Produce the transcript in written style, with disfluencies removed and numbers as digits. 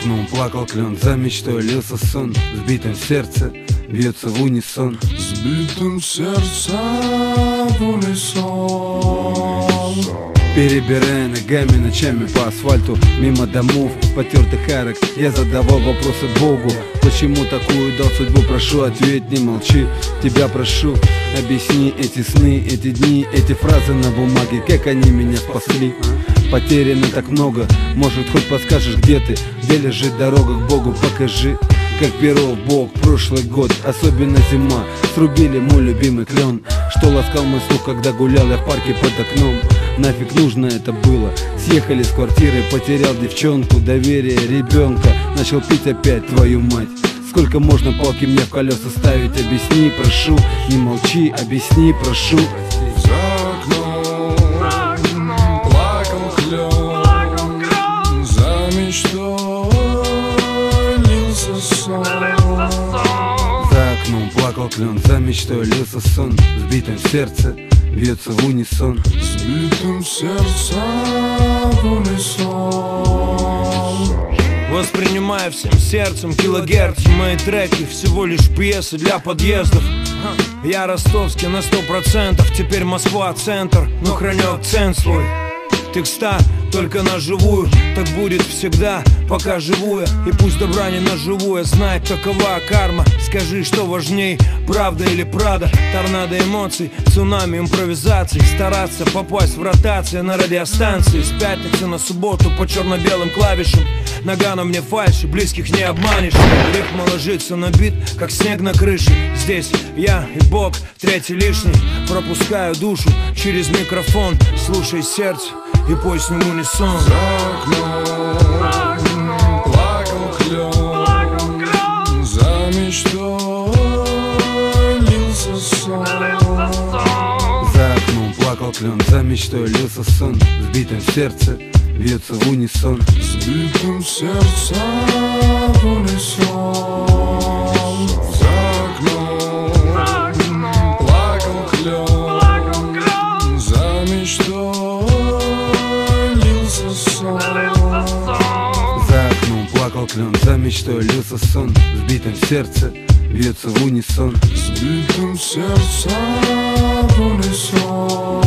окном плакал клен, за мечтой лился сон. В сбитом сердце бьется в унисон. В сбитом сердце в унисон. Перебирая ногами ночами по асфальту, мимо домов, потертых арок, я задавал вопросы Богу. Почему такую дал судьбу? Прошу, ответь, не молчи. Тебя прошу, объясни эти сны, эти дни, эти фразы на бумаге, как они меня спасли. Потеряно так много, может, хоть подскажешь, где ты, где лежит дорога к Богу, покажи. Как перо в бок прошлый год, особенно зима, срубили мой любимый клен, что ласкал мой слух, когда гулял я в парке под окном. Нафиг нужно это было? Съехали с квартиры, потерял девчонку, доверие ребенка, начал пить опять, твою мать. Сколько можно палки мне в колеса ставить? Объясни, прошу, не молчи, объясни, прошу. За окном плакал клен, за мечтой лился сон. За окном плакал клен, за мечтой лился сон. В сбитом сердце бьется в унисон. В сбитом сердце в унисон. Воспринимая всем сердцем килогерц. Мои треки всего лишь пьесы для подъездов. Я ростовский на 100%, теперь Москва центр, но храню акцент свой. Текста только на живую, так будет всегда, пока живу я. И пусть добра не наживу я, знать какова карма. Скажи, что важней, правда или прада? Торнадо эмоций, цунами импровизаций. Стараться попасть в ротацию на радиостанции. С пятницы на субботу по черно-белым клавишам. Нога на мне фальши, близких не обманешь. Рифма ложится на бит, как снег на крыше. Здесь я и Бог, третий лишний. Пропускаю душу через микрофон. Слушай сердце и пой с ним унисон. За окном плакал клен, за мечтой лился сон. За окном плакал клен, за мечтой лился сон. В сбитом сердце бьется в унисон. В сбитом сердце в унисон. За окном плакал клен, за мечтой лился сон. За окном плакал клен, за мечтой лился сон. В сбитом сердце бьется в унисон. В сбитом сердце в унисон.